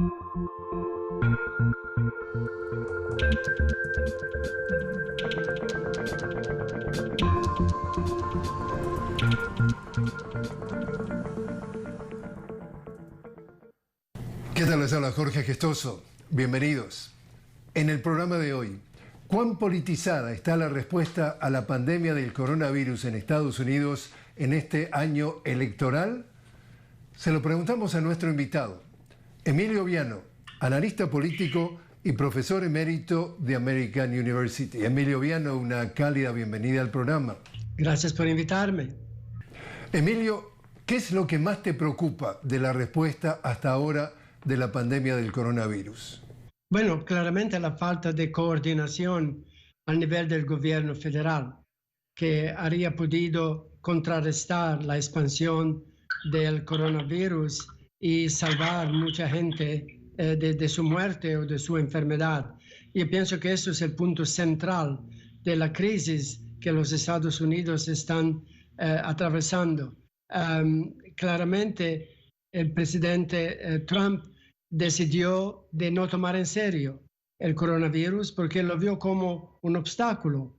¿Qué tal? Les habla Jorge Gestoso. Bienvenidos. En el programa de hoy, ¿cuán politizada está la respuesta a la pandemia del coronavirus en Estados Unidos en este año electoral? Se lo preguntamos a nuestro invitado, Emilio Viano, analista político y profesor emérito de American University. Emilio Viano, una cálida bienvenida al programa. Gracias por invitarme. Emilio, ¿qué es lo que más te preocupa de la respuesta hasta ahora de la pandemia del coronavirus? Bueno, claramente la falta de coordinación a nivel del gobierno federal, que habría podido contrarrestar la expansión del coronavirus y salvar mucha gente de su muerte o de su enfermedad. Yo pienso que eso es el punto central de la crisis que los Estados Unidos están atravesando. Claramente, el presidente Trump decidió de no tomar en serio el coronavirus porque lo vio como un obstáculo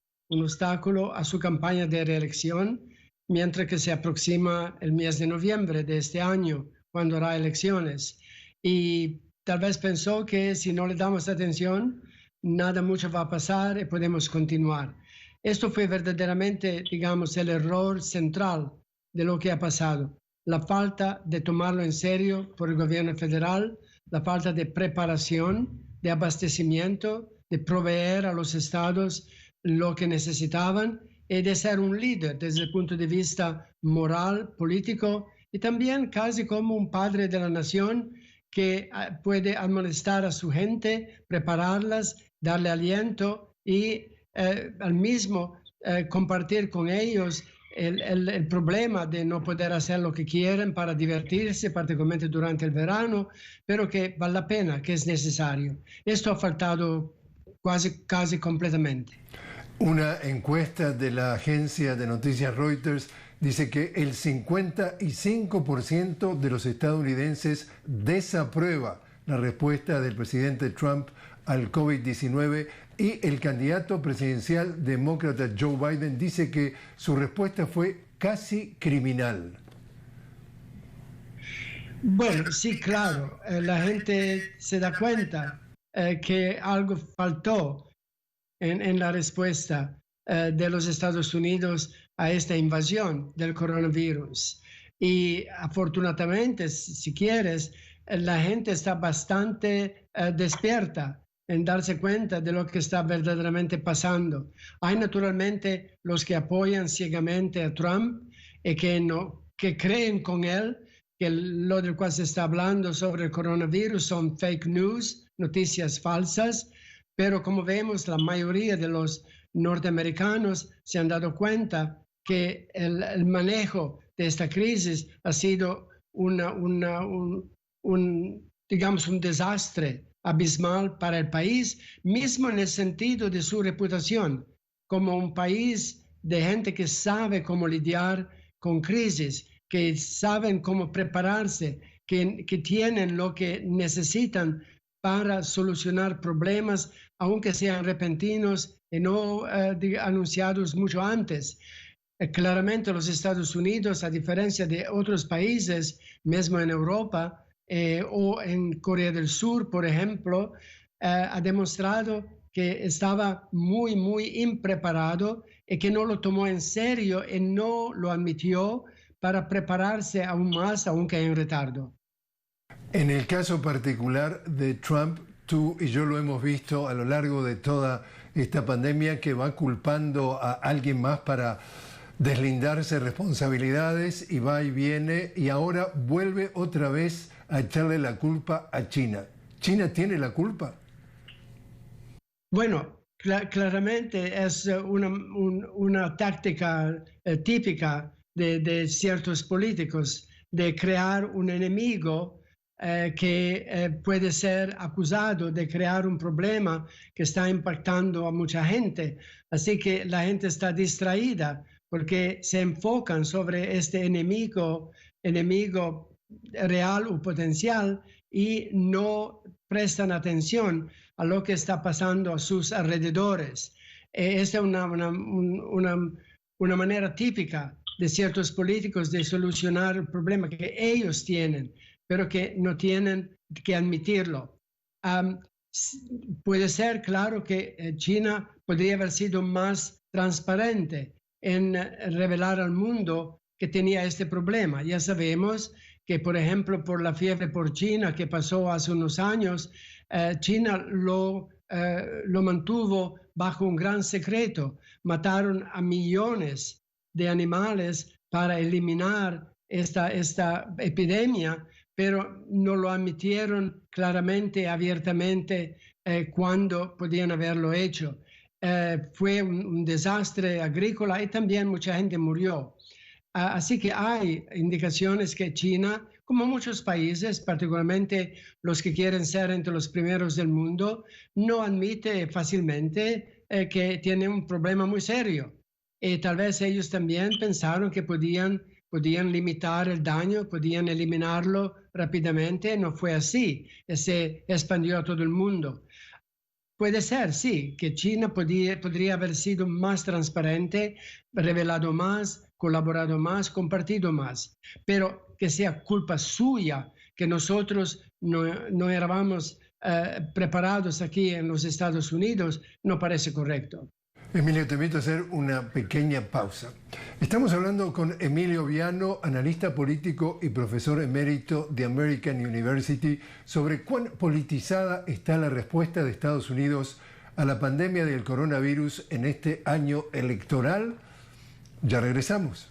a su campaña de reelección, mientras que se aproxima el mes de noviembre de este año, cuando habrá elecciones. Y tal vez pensó que si no le damos atención, nada mucho va a pasar y podemos continuar. Esto fue verdaderamente, digamos, el error central de lo que ha pasado. La falta de tomarlo en serio por el gobierno federal, la falta de preparación, de abastecimiento, de proveer a los estados lo que necesitaban y de ser un líder desde el punto de vista moral, político y también casi como un padre de la nación que puede amonestar a su gente, prepararlas, darle aliento y al mismo compartir con ellos el problema de no poder hacer lo que quieren para divertirse, particularmente durante el verano, pero que vale la pena, que es necesario. Esto ha faltado casi completamente. Una encuesta de la agencia de noticias Reuters dice que el 55% de los estadounidenses desaprueba la respuesta del presidente Trump al COVID-19 y el candidato presidencial demócrata Joe Biden dice que su respuesta fue casi criminal. Bueno, sí, claro, la gente se da cuenta que algo faltó en la respuesta de los Estados Unidos a esta invasión del coronavirus. Y afortunadamente, si quieres, la gente está bastante despierta en darse cuenta de lo que está verdaderamente pasando. Hay naturalmente los que apoyan ciegamente a Trump y que creen con él que lo del cual se está hablando sobre el coronavirus son fake news, noticias falsas, pero como vemos, la mayoría de los norteamericanos se han dado cuenta que el manejo de esta crisis ha sido digamos, un desastre abismal para el país, mismo en el sentido de su reputación, como un país de gente que sabe cómo lidiar con crisis, que saben cómo prepararse, que tienen lo que necesitan para solucionar problemas, aunque sean repentinos y no anunciados mucho antes. Claramente los Estados Unidos, a diferencia de otros países, mismo en Europa, o en Corea del Sur, por ejemplo, ha demostrado que estaba muy, muy impreparado y que no lo tomó en serio y no lo admitió para prepararse aún más, aunque en retardo. En el caso particular de Trump, tú y yo lo hemos visto a lo largo de toda esta pandemia, que va culpando a alguien más para deslindarse responsabilidades y va y viene, y ahora vuelve otra vez a echarle la culpa a China. ¿China tiene la culpa? Bueno, claramente es una táctica típica de ciertos políticos de crear un enemigo que puede ser acusado de crear un problema que está impactando a mucha gente. Así que la gente está distraída porque se enfocan sobre este enemigo real o potencial y no prestan atención a lo que está pasando a sus alrededores. Esta es una manera típica de ciertos políticos de solucionar el problema que ellos tienen, pero que no tienen que admitirlo. Puede ser, claro, que China podría haber sido más transparente en revelar al mundo que tenía este problema. Ya sabemos que, por ejemplo, por la fiebre porcina que pasó hace unos años, China lo mantuvo bajo un gran secreto. Mataron a millones de animales para eliminar esta epidemia, pero no lo admitieron claramente, abiertamente, cuando podían haberlo hecho. Fue un desastre agrícola y también mucha gente murió. Así que hay indicaciones que China, como muchos países, particularmente los que quieren ser entre los primeros del mundo, no admite fácilmente que tiene un problema muy serio. Tal vez ellos también pensaron que podían limitar el daño, podían eliminarlo rápidamente. No fue así. Se expandió a todo el mundo. Puede ser, sí, que China podría haber sido más transparente, revelado más, colaborado más, compartido más, pero que sea culpa suya que nosotros no éramos preparados aquí en los Estados Unidos, no parece correcto. Emilio, te invito a hacer una pequeña pausa. Estamos hablando con Emilio Viano, analista político y profesor emérito de American University, sobre cuán politizada está la respuesta de Estados Unidos a la pandemia del coronavirus en este año electoral. Ya regresamos.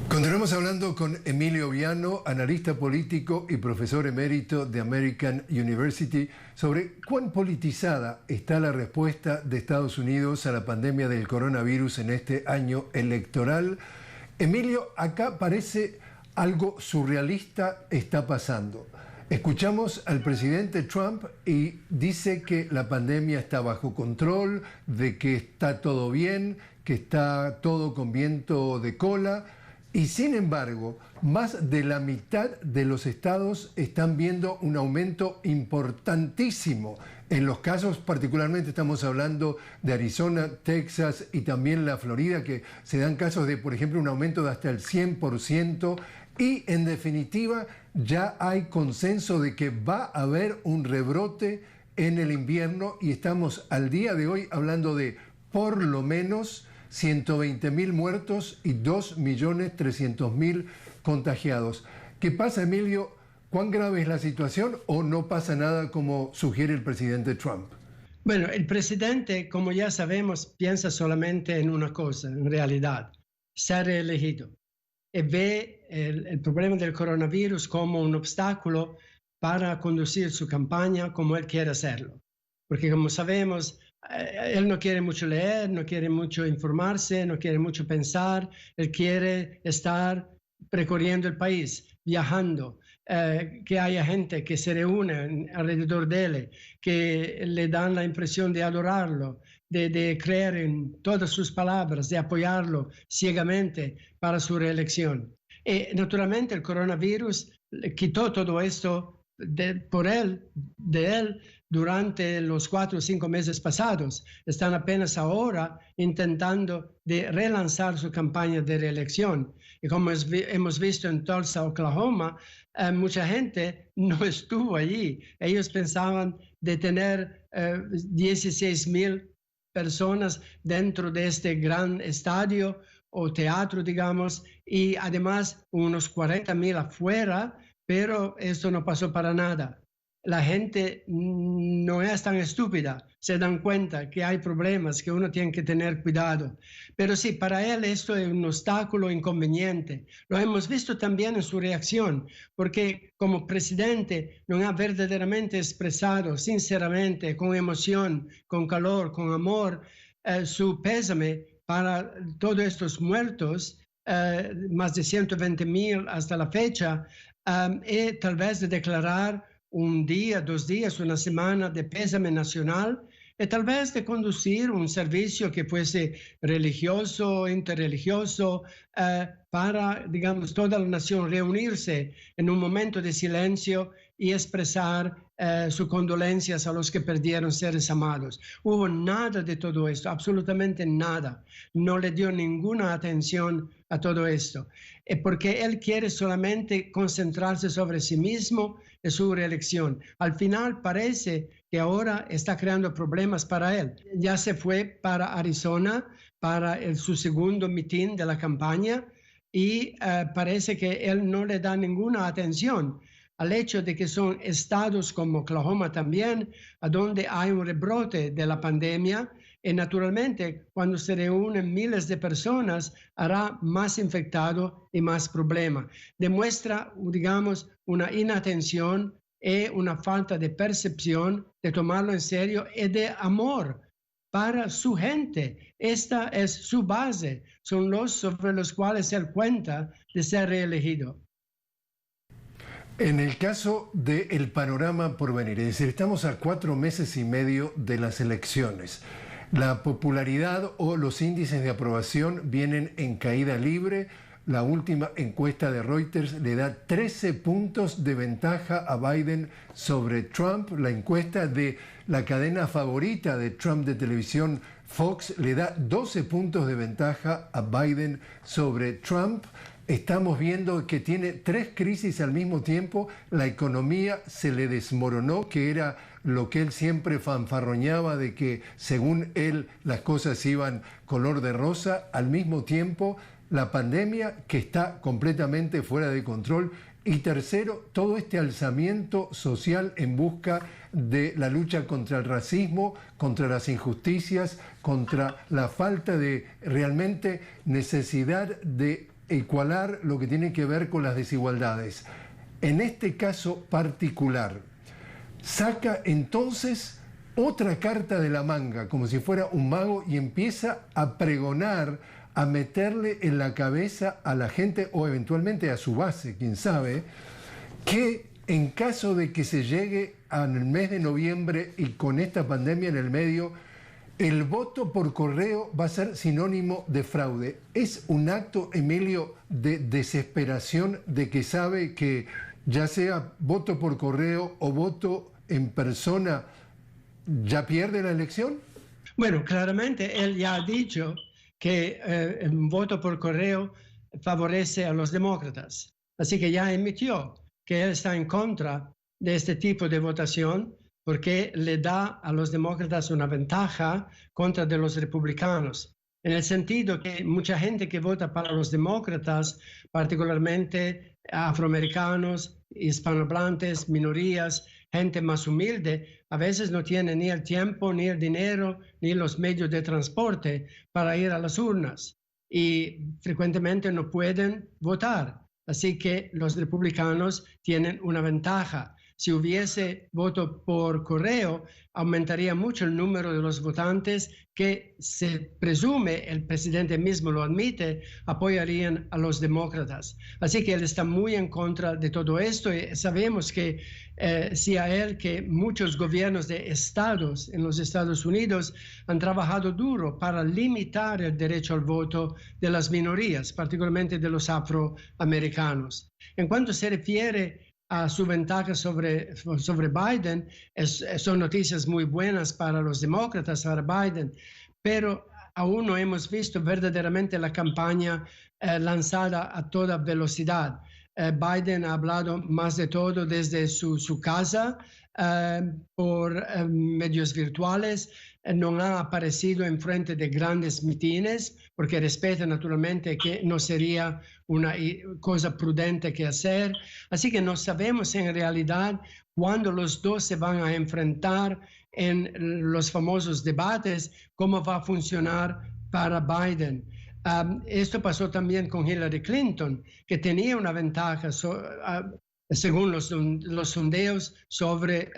Continuamos hablando con Emilio Viano, analista político y profesor emérito de American University, sobre cuán politizada está la respuesta de Estados Unidos a la pandemia del coronavirus en este año electoral. Emilio, acá parece algo surrealista está pasando. Escuchamos al presidente Trump y dice que la pandemia está bajo control, de que está todo bien, que está todo con viento de cola. Y sin embargo, más de la mitad de los estados están viendo un aumento importantísimo. En los casos, particularmente estamos hablando de Arizona, Texas y también la Florida, que se dan casos de, por ejemplo, un aumento de hasta el 100%. Y en definitiva, ya hay consenso de que va a haber un rebrote en el invierno y estamos al día de hoy hablando de por lo menos 120.000 muertos y 2.300.000 contagiados. ¿Qué pasa, Emilio? ¿Cuán grave es la situación o no pasa nada como sugiere el presidente Trump? Bueno, el presidente, como ya sabemos, piensa solamente en una cosa, en realidad, ser elegido. Y ve el problema del coronavirus como un obstáculo para conducir su campaña como él quiere hacerlo. Porque como sabemos, él no quiere mucho leer, no quiere mucho informarse, no quiere mucho pensar, él quiere estar recorriendo el país, viajando, que haya gente que se reúne alrededor de él, que le dan la impresión de adorarlo, de creer en todas sus palabras, de apoyarlo ciegamente para su reelección. Y naturalmente el coronavirus quitó todo esto de él durante los 4 o 5 meses pasados. Están apenas ahora intentando de relanzar su campaña de reelección. Y como hemos visto en Tulsa, Oklahoma, mucha gente no estuvo allí. Ellos pensaban de tener 16.000 personas dentro de este gran estadio o teatro, digamos, y además unos 40.000 afuera, pero esto no pasó para nada. La gente no es tan estúpida, se dan cuenta que hay problemas, que uno tiene que tener cuidado. Pero sí, para él esto es un obstáculo inconveniente. Lo hemos visto también en su reacción, porque como presidente no ha verdaderamente expresado sinceramente, con emoción, con calor, con amor, su pésame para todos estos muertos más de 120.000 hasta la fecha, y tal vez de declarar un día, 2 días, una semana de pésame nacional, y tal vez de conducir un servicio que fuese religioso, interreligioso, para, digamos, toda la nación reunirse en un momento de silencio y expresar sus condolencias a los que perdieron seres amados. Hubo nada de todo esto, absolutamente nada. No le dio ninguna atención a todo esto, porque él quiere solamente concentrarse sobre sí mismo y su reelección. Al final parece que ahora está creando problemas para él. Ya se fue para Arizona para su segundo mitin de la campaña y parece que él no le da ninguna atención al hecho de que son estados como Oklahoma también, a donde hay un rebrote de la pandemia, y naturalmente cuando se reúnen miles de personas hará más infectado y más problema. Demuestra, digamos, una inatención y una falta de percepción de tomarlo en serio y de amor para su gente. Esta es su base, son los sobre los cuales él cuenta de ser reelegido. En el caso del panorama por venir, es decir, estamos a 4 meses y medio de las elecciones. La popularidad o los índices de aprobación vienen en caída libre. La última encuesta de Reuters le da 13 puntos de ventaja a Biden sobre Trump. La encuesta de la cadena favorita de Trump de televisión, Fox, le da 12 puntos de ventaja a Biden sobre Trump. Estamos viendo que tiene 3 crisis al mismo tiempo. La economía se le desmoronó, que era lo que él siempre fanfarroñaba de que según él las cosas iban color de rosa. Al mismo tiempo, la pandemia que está completamente fuera de control. Y tercero, todo este alzamiento social en busca de la lucha contra el racismo, contra las injusticias, contra la falta de realmente necesidad de igualar lo que tiene que ver con las desigualdades. En este caso particular, saca entonces otra carta de la manga, como si fuera un mago, y empieza a pregonar, a meterle en la cabeza a la gente o eventualmente a su base, quién sabe, que en caso de que se llegue al mes de noviembre y con esta pandemia en el medio, el voto por correo va a ser sinónimo de fraude. ¿Es un acto, Emilio, de desesperación de que sabe que ya sea voto por correo o voto en persona, ya pierde la elección? Bueno, claramente él ya ha dicho que el voto por correo favorece a los demócratas. Así que ya emitió que él está en contra de este tipo de votación porque le da a los demócratas una ventaja contra de los republicanos, en el sentido que mucha gente que vota para los demócratas, particularmente afroamericanos, hispanohablantes, minorías, gente más humilde, a veces no tiene ni el tiempo, ni el dinero, ni los medios de transporte para ir a las urnas y frecuentemente no pueden votar. Así que los republicanos tienen una ventaja. Si hubiese voto por correo, aumentaría mucho el número de los votantes que se presume, el presidente mismo lo admite, apoyarían a los demócratas. Así que él está muy en contra de todo esto y sabemos que si a él que muchos gobiernos de estados en los Estados Unidos han trabajado duro para limitar el derecho al voto de las minorías, particularmente de los afroamericanos. En cuanto se refiere a su ventaja sobre Biden, son noticias muy buenas para los demócratas, para Biden, pero aún no hemos visto verdaderamente la campaña lanzada a toda velocidad. Biden ha hablado más de todo desde su casa, por medios virtuales, no ha aparecido en frente de grandes mitines, porque respeta naturalmente que no sería una cosa prudente que hacer. Así que no sabemos en realidad cuándo los dos se van a enfrentar en los famosos debates, cómo va a funcionar para Biden. Esto pasó también con Hillary Clinton, que tenía una ventaja según los sondeos sobre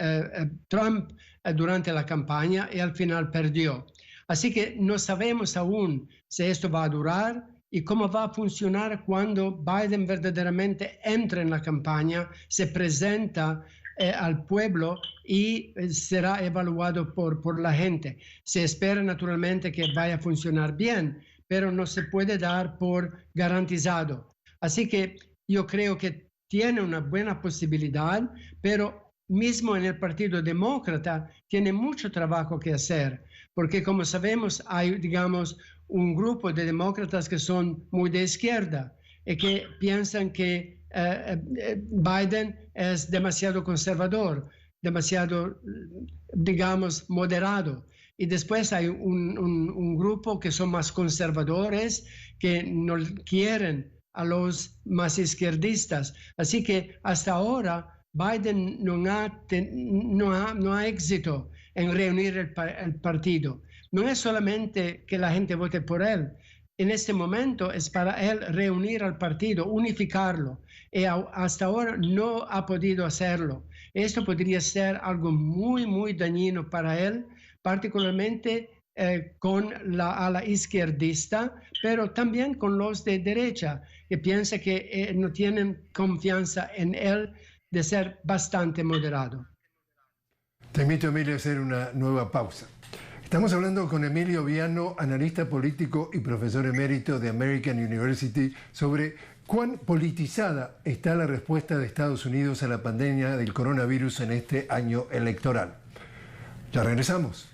Trump durante la campaña y al final perdió. Así que no sabemos aún si esto va a durar, y cómo va a funcionar cuando Biden verdaderamente entra en la campaña, se presenta al pueblo y será evaluado por la gente. Se espera naturalmente que vaya a funcionar bien, pero no se puede dar por garantizado. Así que yo creo que tiene una buena posibilidad, pero mismo en el Partido Demócrata tiene mucho trabajo que hacer, porque como sabemos hay, digamos, un grupo de demócratas que son muy de izquierda y que piensan que Biden es demasiado conservador, demasiado, digamos, moderado. Y después hay un grupo que son más conservadores, que no quieren a los más izquierdistas. Así que hasta ahora Biden no ha éxito en reunir el partido. No es solamente que la gente vote por él. En este momento es para él reunir al partido, unificarlo. Y hasta ahora no ha podido hacerlo. Esto podría ser algo muy, muy dañino para él, particularmente con la ala izquierdista, pero también con los de derecha, que piensan que no tienen confianza en él de ser bastante moderado. Te invito, Emilio, a hacer una nueva pausa. Estamos hablando con Emilio Viano, analista político y profesor emérito de American University, sobre cuán politizada está la respuesta de Estados Unidos a la pandemia del coronavirus en este año electoral. Ya regresamos.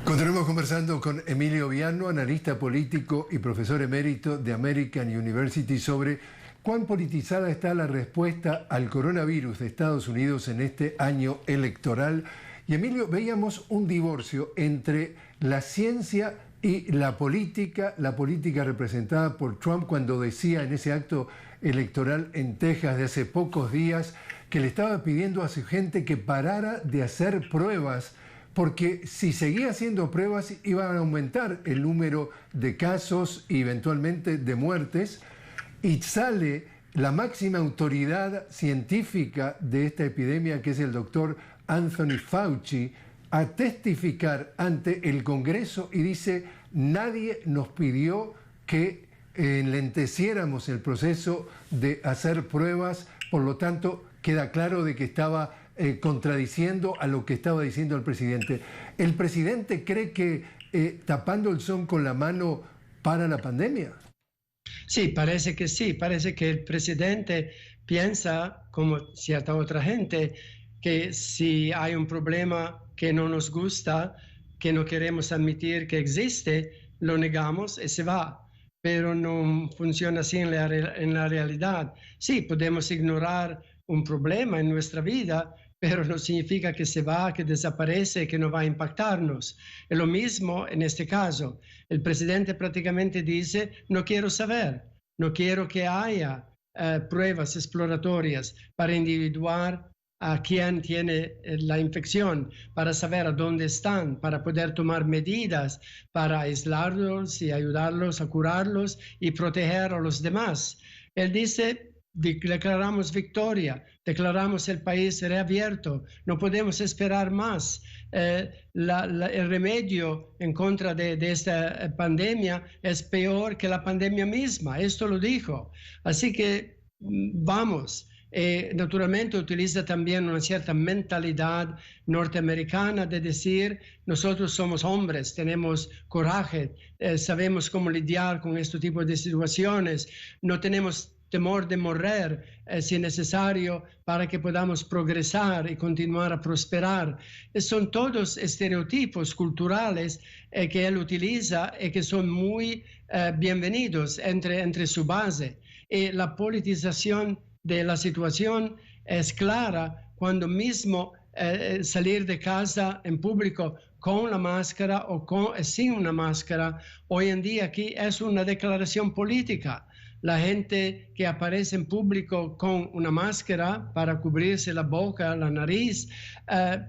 Continuamos conversando con Emilio Viano, analista político y profesor emérito de American University, sobre cuán politizada está la respuesta al coronavirus de Estados Unidos en este año electoral. Y Emilio, veíamos un divorcio entre la ciencia y la política representada por Trump cuando decía en ese acto electoral en Texas de hace pocos días que le estaba pidiendo a su gente que parara de hacer pruebas, porque si seguía haciendo pruebas iban a aumentar el número de casos y eventualmente de muertes. Y sale la máxima autoridad científica de esta epidemia, que es el doctor Anthony Fauci, a testificar ante el Congreso y dice: nadie nos pidió que enlenteciéramos el proceso de hacer pruebas, por lo tanto queda claro de que estaba contradiciendo a lo que estaba diciendo el presidente. ¿El presidente cree que tapando el sol con la mano para la pandemia? Sí, parece que sí. Parece que el presidente piensa, como cierta otra gente, que si hay un problema que no nos gusta, que no queremos admitir que existe, lo negamos y se va. Pero no funciona así en la realidad. Sí, podemos ignorar un problema en nuestra vida, pero no significa que se va, que desaparece, que no va a impactarnos. Es lo mismo en este caso. El presidente prácticamente dice: no quiero saber, no quiero que haya pruebas exploratorias para individuar a quién tiene la infección, para saber a dónde están, para poder tomar medidas para aislarlos y ayudarlos a curarlos y proteger a los demás. Él dice: declaramos victoria, declaramos el país reabierto, no podemos esperar más. El remedio en contra de esta pandemia es peor que la pandemia misma, esto lo dijo. Así que vamos. Naturalmente utiliza también una cierta mentalidad norteamericana de decir: nosotros somos hombres, tenemos coraje, sabemos cómo lidiar con este tipo de situaciones, no tenemos temor de morir si es necesario para que podamos progresar y continuar a prosperar. Son todos estereotipos culturales que él utiliza y que son muy bienvenidos entre su base. Y la politización de la situación es clara cuando mismo salir de casa en público con la máscara o sin una máscara, hoy en día aquí es una declaración política. La gente que aparece en público con una máscara para cubrirse la boca, la nariz,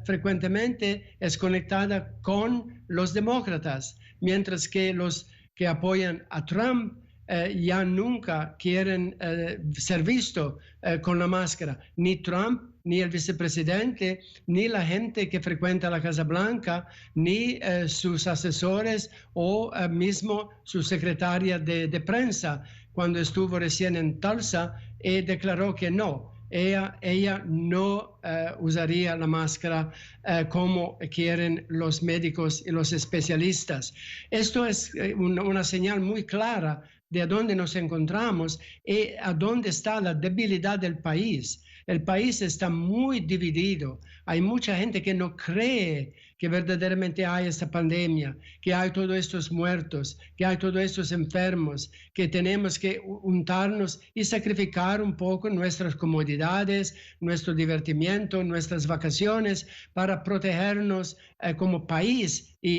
frecuentemente es conectada con los demócratas, mientras que los que apoyan a Trump ya nunca quieren ser vistos con la máscara. Ni Trump, ni el vicepresidente, ni la gente que frecuenta la Casa Blanca, ni sus asesores o mismo su secretaria de prensa, cuando estuvo recién en Tulsa, declaró que no. Ella no usaría la máscara como quieren los médicos y los especialistas. Esto es una señal muy clara de a dónde nos encontramos y a dónde está la debilidad del país. El país está muy dividido. Hay mucha gente que no cree que verdaderamente hay esta pandemia, que hay todos estos muertos, que hay todos estos enfermos, que tenemos que untarnos y sacrificar un poco nuestras comodidades, nuestro divertimiento, nuestras vacaciones para protegernos como país y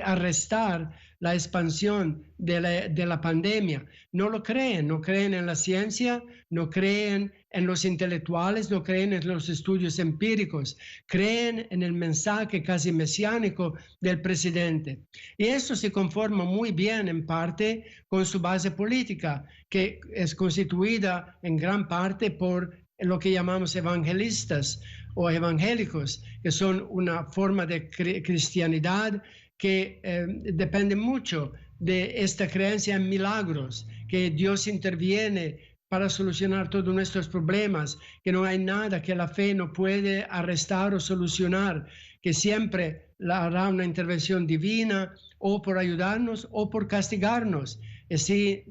arrestar la expansión de la pandemia. No lo creen, no creen en la ciencia, no creen en los intelectuales, no creen en los estudios empíricos, creen en el mensaje casi mesiánico del presidente. Y eso se conforma muy bien en parte con su base política, que es constituida en gran parte por lo que llamamos evangelistas o evangélicos, que son una forma de cristianidad que depende mucho de esta creencia en milagros, que Dios interviene para solucionar todos nuestros problemas, que no hay nada que la fe no puede arrestar o solucionar, que siempre hará una intervención divina o por ayudarnos o por castigarnos. Y si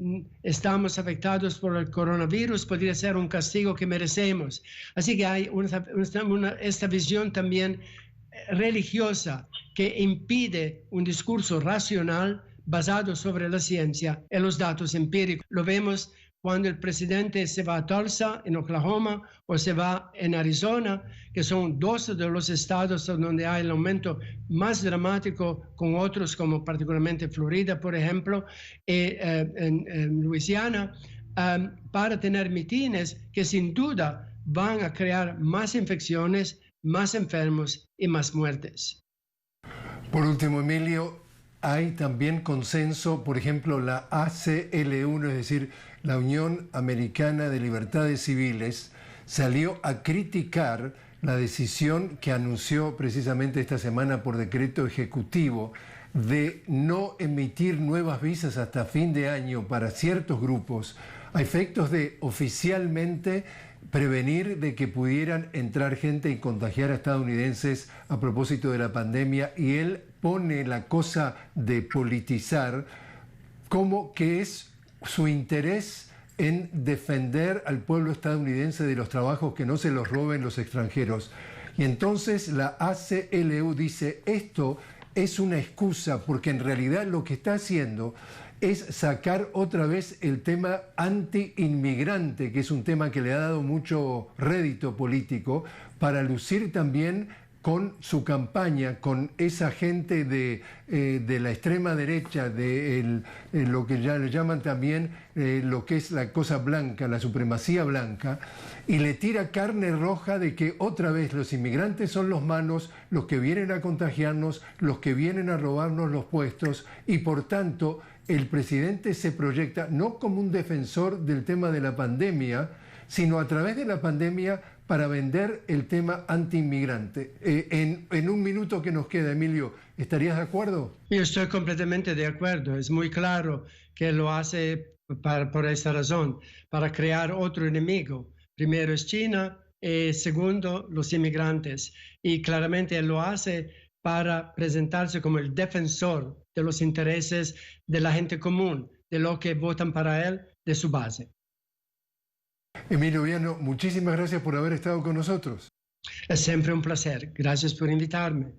estamos afectados por el coronavirus, podría ser un castigo que merecemos. Así que hay esta visión también religiosa que impide un discurso racional basado sobre la ciencia y los datos empíricos. Lo vemos cuando el presidente se va a Tulsa, en Oklahoma, o se va en Arizona, que son dos de los estados donde hay el aumento más dramático, con otros como particularmente Florida, por ejemplo, en Luisiana, para tener mitines que sin duda van a crear más infecciones, más enfermos y más muertes. Por último, Emilio, hay también consenso, por ejemplo, la ACLU, es decir, la Unión Americana de Libertades Civiles, salió a criticar la decisión que anunció precisamente esta semana por decreto ejecutivo de no emitir nuevas visas hasta fin de año para ciertos grupos, a efectos de oficialmente prevenir de que pudieran entrar gente y contagiar a estadounidenses a propósito de la pandemia, y él pone la cosa de politizar como que es su interés en defender al pueblo estadounidense de los trabajos que no se los roben los extranjeros. Y entonces la ACLU dice, esto es una excusa, porque en realidad lo que está haciendo es sacar otra vez el tema anti-inmigrante, que es un tema que le ha dado mucho rédito político, para lucir también con su campaña, con esa gente de la extrema derecha, de lo que ya le llaman también lo que es la cosa blanca, la supremacía blanca, y le tira carne roja de que otra vez los inmigrantes son los malos, los que vienen a contagiarnos, los que vienen a robarnos los puestos, y por tanto el presidente se proyecta no como un defensor del tema de la pandemia, sino a través de la pandemia para vender el tema anti-inmigrante. En un minuto que nos queda, Emilio, ¿estarías de acuerdo? Yo estoy completamente de acuerdo. Es muy claro que lo hace por esta razón, para crear otro enemigo. Primero es China, segundo los inmigrantes. Y claramente él lo hace para presentarse como el defensor de los intereses de la gente común, de los que votan para él, de su base. Emilio Viano, muchísimas gracias por haber estado con nosotros. Es siempre un placer. Gracias por invitarme.